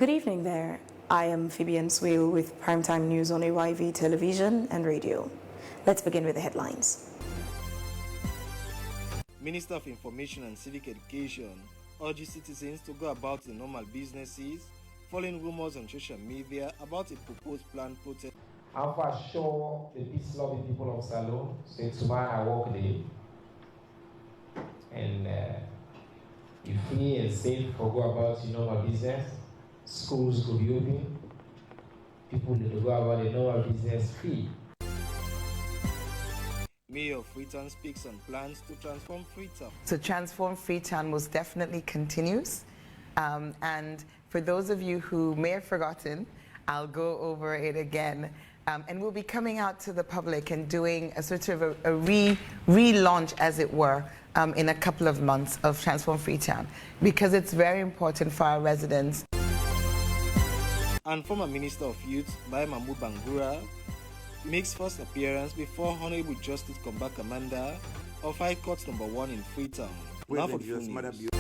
Good evening there. I am Phoebe Swale with Primetime News on AYV Television and Radio. Let's begin with the headlines. Minister of Information and Civic Education urges citizens to go about their normal businesses following rumors on social media about a proposed planned protest. I'm for sure the peace-loving people of Salone say tomorrow I work day and you free and safe for go about your normal business. Schools could be open. People need to go about their normal business free. Mayor of Freetown speaks on plans to transform Freetown. To transform Freetown most definitely continues. And for those of you who may have forgotten, I'll go over it again. And we'll be coming out to the public and doing a sort of a relaunch, as it were, in a couple of months of Transform Freetown, because it's very important for our residents. And former Minister of Youth, Bai Mahmoud Bangura, makes first appearance before Honorable Justice Komba Commander of High Court No. 1 in Freetown. Now for the full news.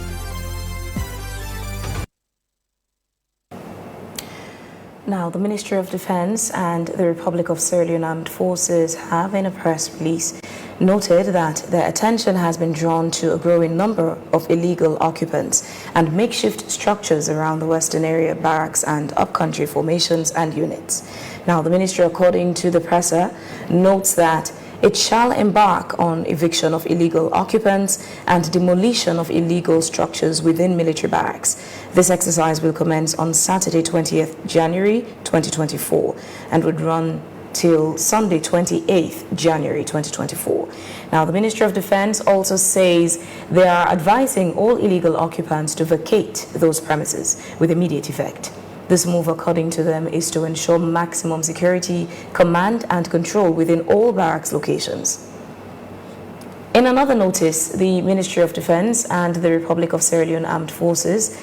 Now, the Ministry of Defense and the Republic of Sierra Leone Armed Forces have, in a press release, noted that their attention has been drawn to a growing number of illegal occupants and makeshift structures around the western area barracks and upcountry formations and units. Now, the ministry, according to the presser, notes that it shall embark on eviction of illegal occupants and demolition of illegal structures within military barracks. This exercise will commence on Saturday, 20th January 2024 and would run till Sunday, 28th January 2024. Now, the Ministry of Defense also says they are advising all illegal occupants to vacate those premises with immediate effect. This move, according to them, is to ensure maximum security, command and control within all barracks locations. In another notice, the Ministry of Defense and the Republic of Sierra Leone Armed Forces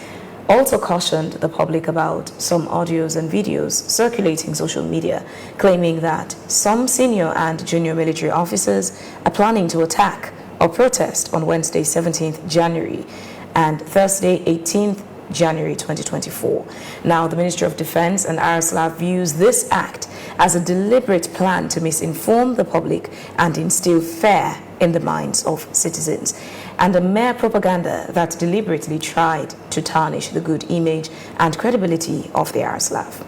also cautioned the public about some audios and videos circulating social media, claiming that some senior and junior military officers are planning to attack or protest on Wednesday, 17th January and Thursday, 18th January 2024. Now, the Ministry of Defense and RSLAF views this act as a deliberate plan to misinform the public and instill fear in the minds of citizens, and a mere propaganda that deliberately tried to tarnish the good image and credibility of the RSLAF.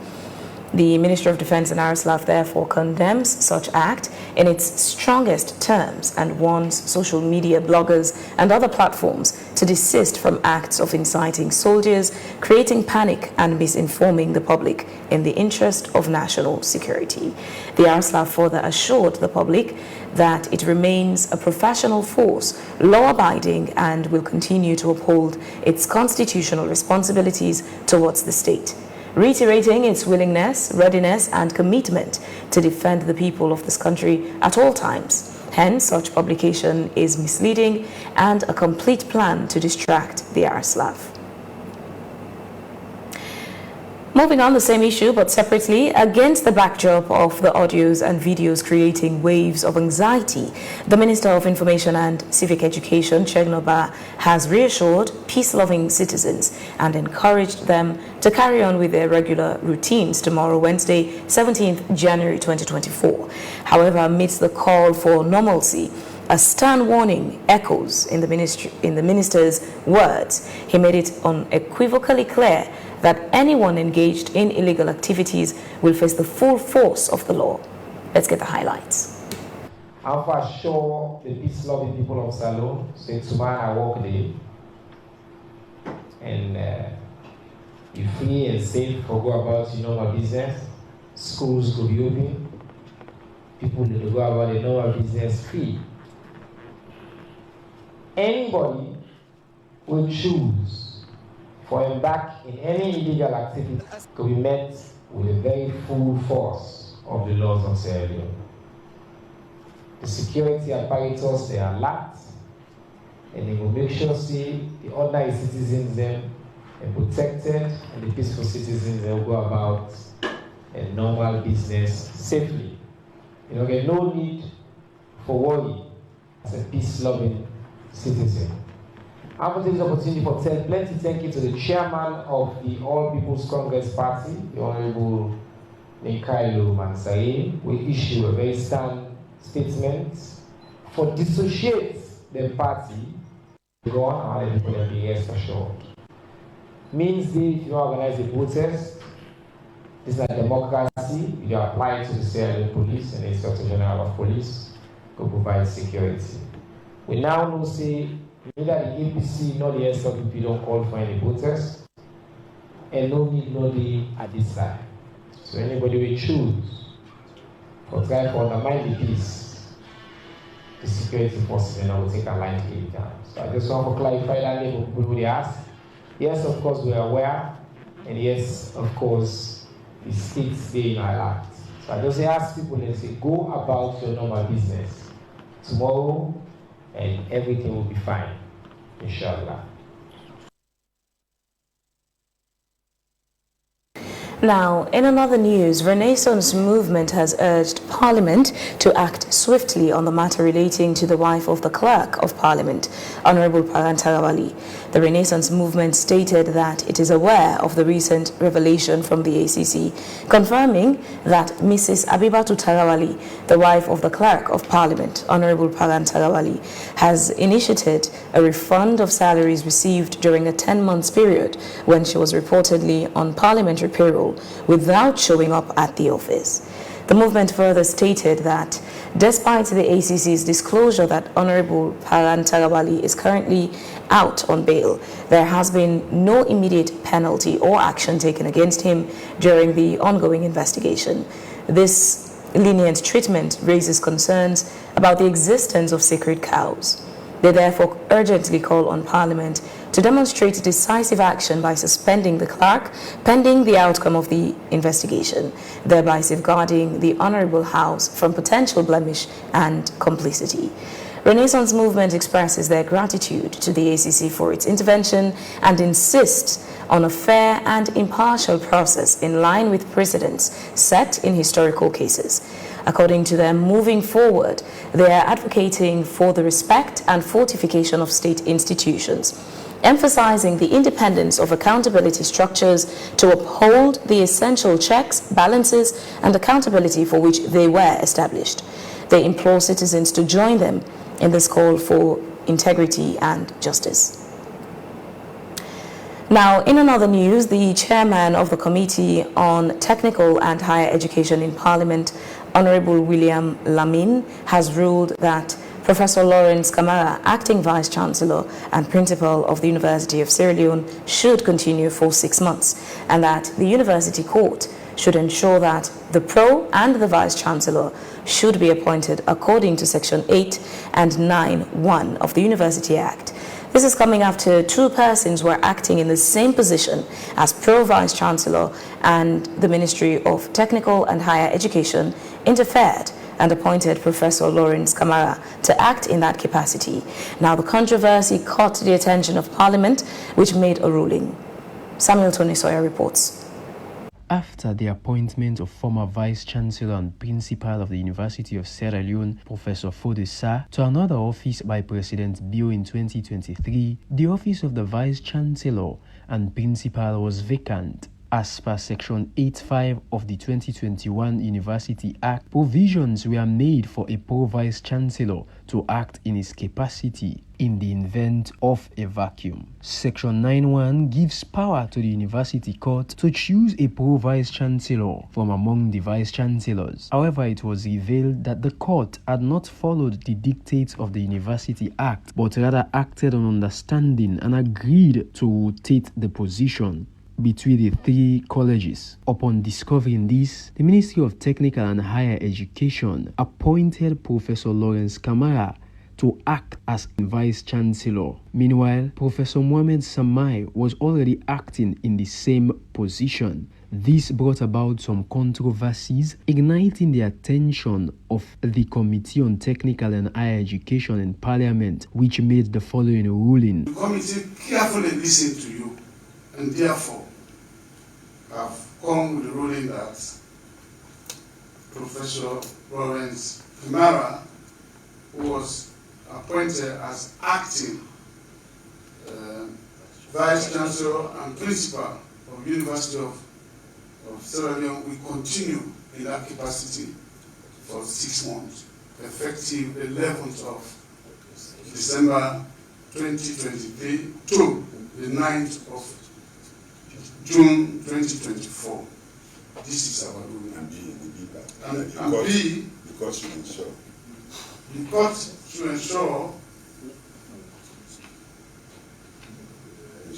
The Ministry of Defense and RSLAF therefore condemns such act in its strongest terms and warns social media bloggers and other platforms to desist from acts of inciting soldiers, creating panic and misinforming the public in the interest of national security. The RSLAF further assured the public that it remains a professional force, law-abiding, and will continue to uphold its constitutional responsibilities towards the state, reiterating its willingness, readiness, and commitment to defend the people of this country at all times. Hence, such publication is misleading and a complete plan to distract the RSLAF. Moving on the same issue, but separately, against the backdrop of the audios and videos creating waves of anxiety, the Minister of Information and Civic Education, Chegnoba, has reassured peace-loving citizens and encouraged them to carry on with their regular routines tomorrow, Wednesday, 17th January 2024. However, amidst the call for normalcy, a stern warning echoes in the minister's words. He made it unequivocally clear that anyone engaged in illegal activities will face the full force of the law. Let's get the highlights. I'm for sure the peace-loving people of Salone say tomorrow I work day and you free and safe for go about your normal business. Schools could be open. People need to go about their normal business free. Anybody will choose for embark in any illegal activity to be met with a very full force of the laws of Sierra Leone. The security apparatus, they are lacked, and they will make sure the ordinary citizens them are protected, and the peaceful citizens they will go about a normal business safely. There's no need for worry as a peace-loving citizen. I want to take this opportunity for plenty thank you to the chairman of the All People's Congress Party, the Honorable Mikhailo Mansaye. We issue a very stern statement for dissociate the party. Go on, and let people be rest assured. Means that if you organize a protest, this is a democracy. You apply it to the Sierra Leone Police and the Inspector General of Police to provide security. We now know, say, neither the APC nor the SWP don't call for any protest, and no need no day at this time. So anybody will choose or try to undermine the peace, the security forces, and I will take a line to it down. So I just want to clarify that for people who they ask. Yes, of course, we are aware, and yes, of course, the states stay in alert. So I just ask people and say, go about your normal business tomorrow, and everything will be fine, inshallah. Now, in another news, Renaissance Movement has urged Parliament to act swiftly on the matter relating to the wife of the Clerk of Parliament, Honorable Tarawali. The Renaissance Movement stated that it is aware of the recent revelation from the ACC, confirming that Mrs. Abibatu Tarawali, the wife of the Clerk of Parliament, Honorable Tarawali, has initiated a refund of salaries received during a 10-month period when she was reportedly on parliamentary payroll without showing up at the office. The movement further stated that despite the ACC's disclosure that Honorable Paran Tarawali is currently out on bail, there has been no immediate penalty or action taken against him during the ongoing investigation. This lenient treatment raises concerns about the existence of sacred cows. They therefore urgently call on Parliament to demonstrate decisive action by suspending the clerk pending the outcome of the investigation, thereby safeguarding the Honourable House from potential blemish and complicity. Renaissance Movement expresses their gratitude to the ACC for its intervention and insists on a fair and impartial process in line with precedents set in historical cases. According to them, moving forward, they are advocating for the respect and fortification of state institutions, emphasizing the independence of accountability structures to uphold the essential checks, balances, and accountability for which they were established. They implore citizens to join them in this call for integrity and justice. Now, in another news, the chairman of the Committee on Technical and Higher Education in Parliament, Honorable William Lamine, has ruled that Professor Lawrence Kamara, acting Vice-Chancellor and Principal of the University of Sierra Leone, should continue for 6 months, and that the University Court should ensure that the Pro and the Vice-Chancellor should be appointed according to Section 8 and 9(1) of the University Act. This is coming after 2 persons were acting in the same position as Pro Vice-Chancellor, and the Ministry of Technical and Higher Education interfered and appointed Professor Lawrence Kamara to act in that capacity. Now, the controversy caught the attention of Parliament, which made a ruling. Samuel Tony Sawyer reports. After the appointment of former Vice-Chancellor and Principal of the University of Sierra Leone, Professor Fodesa, to another office by President Bio in 2023, the office of the Vice-Chancellor and Principal was vacant. As per Section 8(5) of the 2021 University Act, provisions were made for a Pro-Vice-Chancellor to act in his capacity in the event of a vacuum. Section 9(1) gives power to the University Court to choose a Pro-Vice-Chancellor from among the Vice-Chancellors. However, it was revealed that the court had not followed the dictates of the University Act, but rather acted on understanding and agreed to rotate the position between the 3 colleges. Upon discovering this, the Ministry of Technical and Higher Education appointed Professor Lawrence Kamara to act as Vice-Chancellor. Meanwhile, Professor Mohamed Samai was already acting in the same position. This brought about some controversies, igniting the attention of the Committee on Technical and Higher Education in Parliament, which made the following ruling. The committee carefully listened to you, and therefore have come with the ruling that Professor Lawrence Kamara, who was appointed as acting Vice Chancellor and Principal of University of Sierra Leone will continue in that capacity for 6 months, effective 11th of December 2023 to the 9th of June 2024. This is our rule. And B, the court should ensure. The court should ensure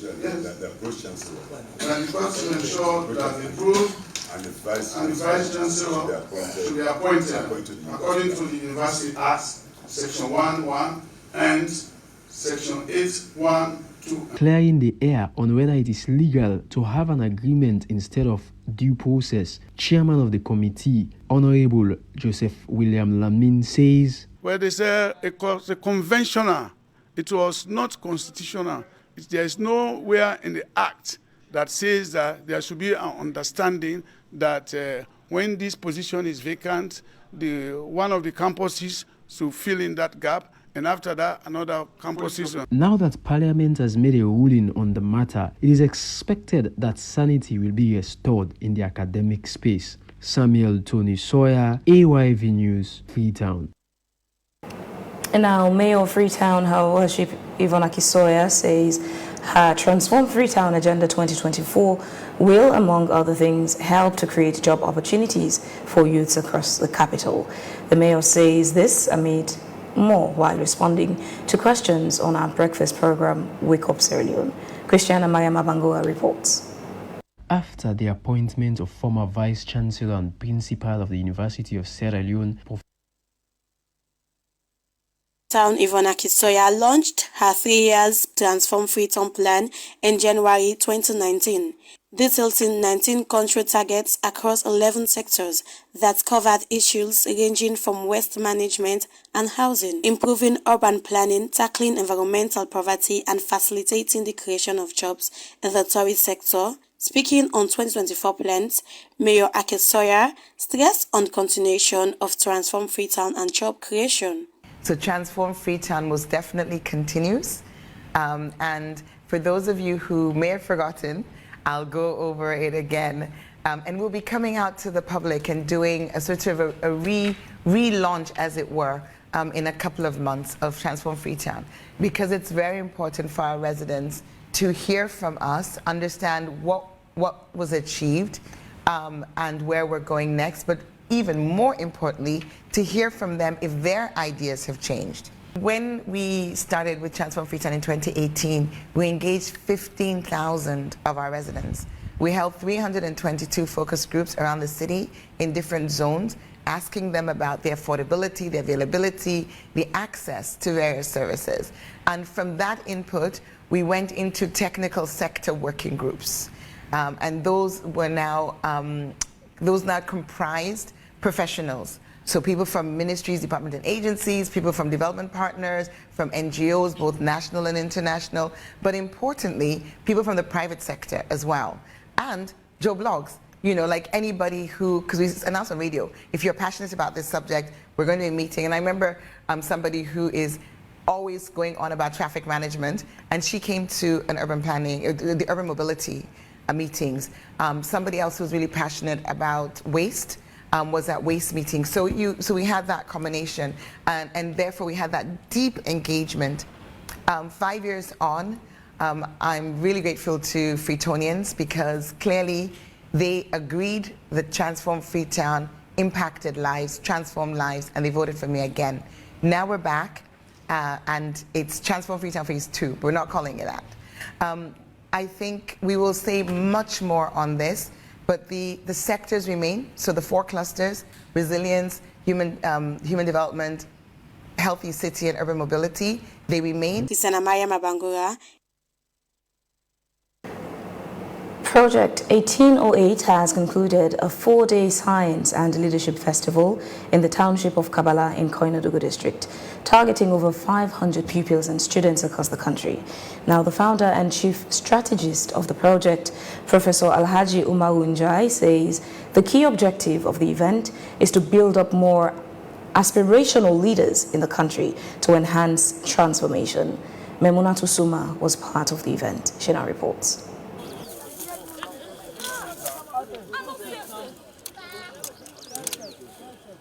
the approach chancellor. And the court should ensure that the group and the vice chancellor should be appointed according to the University Act, Section 1(1) and Section 8(1)(2). Clearing the air on whether it is legal to have an agreement instead of due process, Chairman of the committee, Honorable Joseph William Lamin, says, Well, they say it was a conventional. It was not constitutional. There is nowhere in the Act that says that there should be an understanding that when this position is vacant, one of the campuses should fill in that gap, and after that, another campus is. Now that Parliament has made a ruling on the matter, it is expected that sanity will be restored in the academic space. Samuel Tony Sawyer, AYV News, Freetown. And now, Mayor of Freetown, Her Worship Yvonne Akisoya, says her Transform Freetown Agenda 2024 will, among other things, help to create job opportunities for youths across the capital. The mayor says this amid more while responding to questions on our breakfast program, Wake Up Sierra Leone. Christiana Mayama reports. After the appointment of former Vice Chancellor and Principal of the University of Sierra Leone, Yvonne Akisoya launched her 3 years Transform Freetown plan in January 2019, detailing 19 country targets across 11 sectors that covered issues ranging from waste management and housing, improving urban planning, tackling environmental poverty, and facilitating the creation of jobs in the tourist sector. Speaking on 2024 plans, Mayor Akisoya stressed on continuation of Transform Freetown and job creation. So Transform Freetown most definitely continues. And for those of you who may have forgotten, I'll go over it again. And we'll be coming out to the public and doing a sort of a relaunch, as it were, in a couple of months of Transform Freetown, because it's very important for our residents to hear from us, understand what was achieved and where we're going next, but even more importantly, to hear from them if their ideas have changed. When we started with Transform Freetown in 2018, we engaged 15,000 of our residents. We held 322 focus groups around the city in different zones, asking them about the affordability, the availability, the access to various services. And from that input, we went into technical sector working groups. And those were now, comprised professionals. So people from ministries, departments, and agencies, people from development partners, from NGOs, both national and international, but importantly, people from the private sector as well. And Joe Blogs, you know, like anybody who, because we announced on radio, if you're passionate about this subject, we're going to be meeting. And I remember somebody who is always going on about traffic management, and she came to an urban planning, the urban mobility meetings. Somebody else who's really passionate about waste was at waste meetings. So we had that combination, and therefore we had that deep engagement. 5 years on, I'm really grateful to Freetonians because clearly they agreed that Transform Freetown impacted lives, transformed lives, and they voted for me again. Now we're back, and it's Transform Freetown Phase 2. We're not calling it that. I think we will say much more on this, but the sectors remain. So the 4 clusters: resilience, human development, healthy city, and urban mobility. They remain. Project 1808 has concluded a 4-day Science and Leadership Festival in the township of Kabala in Koinadugu district, targeting over 500 pupils and students across the country. Now, the founder and chief strategist of the project, Professor Alhaji Umaru Njai, says the key objective of the event is to build up more aspirational leaders in the country to enhance transformation. Memunatu Suma was part of the event. Shena reports.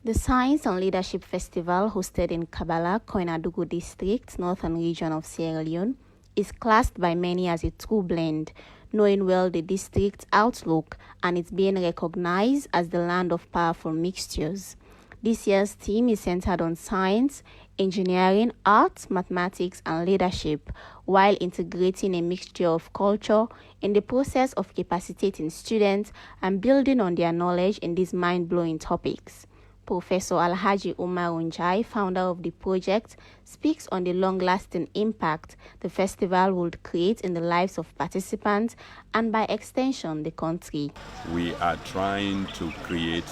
The Science and Leadership Festival, hosted in Kabala, Koinadugu District, Northern Region of Sierra Leone, is classed by many as a true blend, knowing well the district's outlook, and it's being recognized as the land of powerful mixtures. This year's theme is centered on science, engineering, art, mathematics, and leadership, while integrating a mixture of culture in the process of capacitating students and building on their knowledge in these mind-blowing topics. Professor Alhaji Umar Unjai, founder of the project, speaks on the long-lasting impact the festival would create in the lives of participants and, by extension, the country. We are trying to create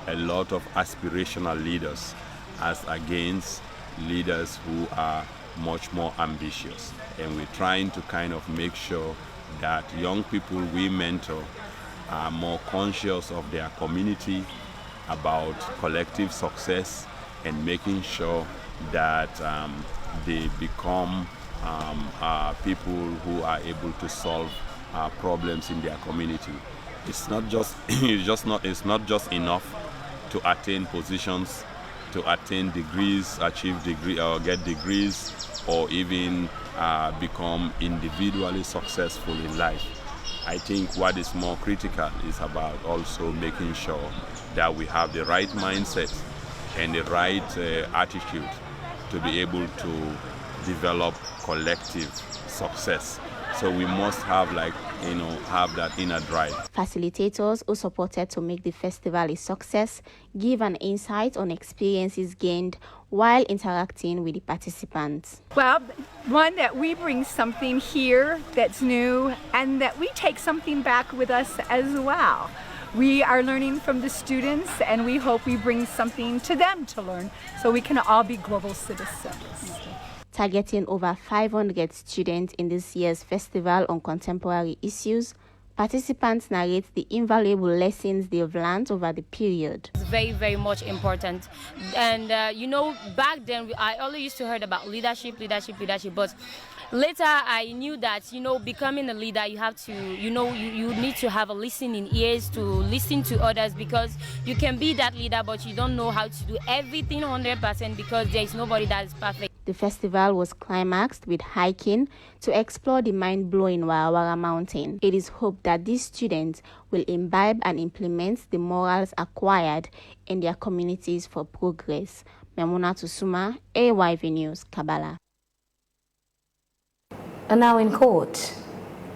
a lot of aspirational leaders as against leaders who are much more ambitious. And we're trying to kind of make sure that young people we mentor are more conscious of their community, about collective success, and making sure that they become people who are able to solve problems in their community. It's not just it's not just enough to attain positions, to attain degrees, achieve degree or get degrees, or even become individually successful in life. I think what is more critical is about also making sure that we have the right mindset and the right attitude to be able to develop collective success. So we must have have that inner drive. Facilitators who supported to make the festival a success give an insight on experiences gained while interacting with the participants. Well, one, that we bring something here that's new and that we take something back with us as well. We are learning from the students, and we hope we bring something to them to learn so we can all be global citizens. Targeting over 500 students in this year's festival on contemporary issues, participants narrate the invaluable lessons they've learned over the period. It's very, very much important. And, back then, I only used to hear about leadership, but later I knew that, becoming a leader, you have to, you need to have a listening ears to listen to others, because you can be that leader, but you don't know how to do everything 100% because there is nobody that is perfect. The festival was climaxed with hiking to explore the mind-blowing Warawara Mountain. It is hoped that these students will imbibe and implement the morals acquired in their communities for progress. Memunatu Suma, AYV News, Kabala. And now in court,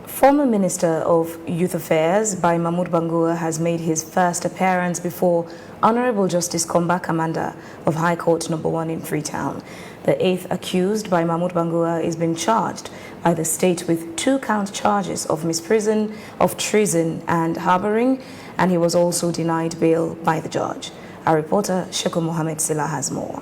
former Minister of Youth Affairs Bai Mahmoud Bangura has made his first appearance before Honorable Justice Komba Kamanda of High Court No. 1 in Freetown. The eighth accused Bai Mahmoud Bangura is being charged by the state with 2-count charges of misprision, of treason and harboring, and he was also denied bail by the judge. Our reporter Sheko Mohammed Silla has more.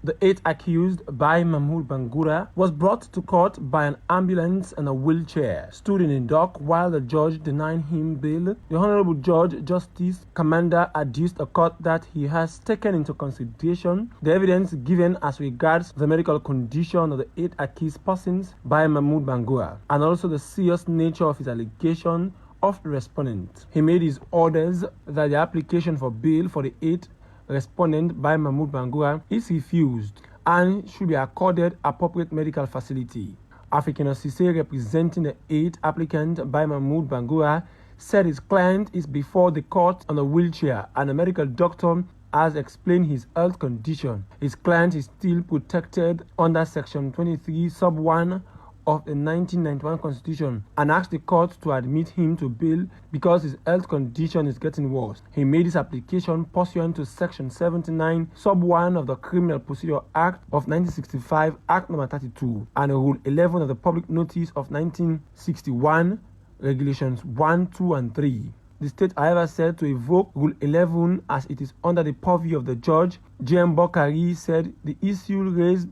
The eighth accused, Bai Mahmoud Bangura, was brought to court by an ambulance and a wheelchair, stood in a dock while the judge denied him bail. The Honorable Judge Justice Commander adduced a court that he has taken into consideration the evidence given as regards the medical condition of the 8 accused persons, Bai Mahmoud Bangura, and also the serious nature of his allegation of the respondent. He made his orders that the application for bail for the 8 respondent Bai Mahmoud Bangura is refused and should be accorded appropriate medical facility. African Osise, representing the 8th applicant Bai Mahmoud Bangura, said his client is before the court on a wheelchair and a medical doctor has explained his health condition. His client is still protected under Section 23, Sub 1 of the 1991 Constitution and asked the court to admit him to bail because his health condition is getting worse. He made his application pursuant to Section 79, Sub 1 of the Criminal Procedure Act of 1965, Act No. 32, and Rule 11 of the Public Notice of 1961, Regulations 1, 2, and 3. The state, however, said to evoke Rule 11 as it is under the purview of the judge. J.M. Bokari said the issue raised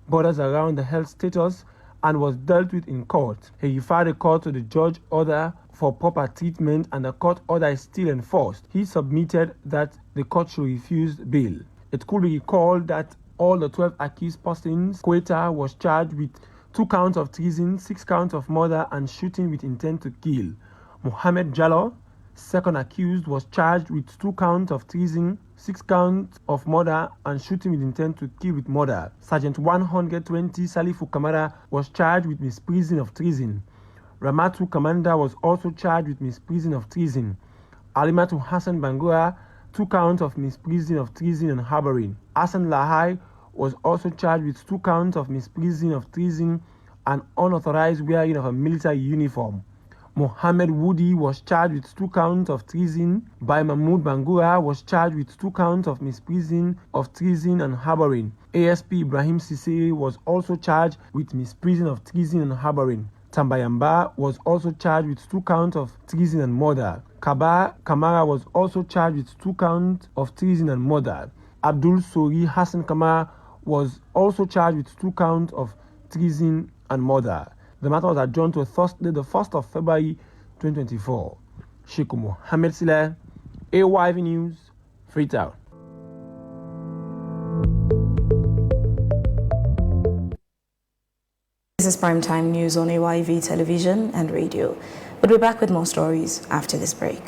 borders around the health status and was dealt with in court. He referred the court to the judge order for proper treatment, and the court order is still enforced. He submitted that the court should refuse bail. It could be recalled that all the 12 accused persons, Quetta was charged with 2 counts of treason, 6 counts of murder, and shooting with intent to kill. Mohamed Jallo, second accused, was charged with 2 counts of treason, 6 counts of murder, and shooting with intent to kill with murder. Sergeant 120 Salifu Kamara was charged with misprision of treason. Ramatu Kamanda was also charged with misprision of treason. Alimatu Hassan Bangura, 2 counts of misprision of treason and harboring. Hassan Lahai was also charged with 2 counts of misprision of treason and unauthorized wearing of a military uniform. Mohammed Woody was charged with 2 counts of treason. By Mahmoud Bangura was charged with 2 counts of misprision of treason and harboring. ASP Ibrahim Sisiri was also charged with misprision of treason and harboring. Tambayamba was also charged with 2 counts of treason and murder. Kaba Kamara was also charged with 2 counts of treason and murder. Abdul Sori Hassan Kamara was also charged with 2 counts of treason and murder. The matter was adjourned to Thursday, the 1st of February 2024. Sheikh Mohammed Sileh, AYV News, Freetown. This is Primetime News on AYV Television and Radio. We'll be back with more stories after this break.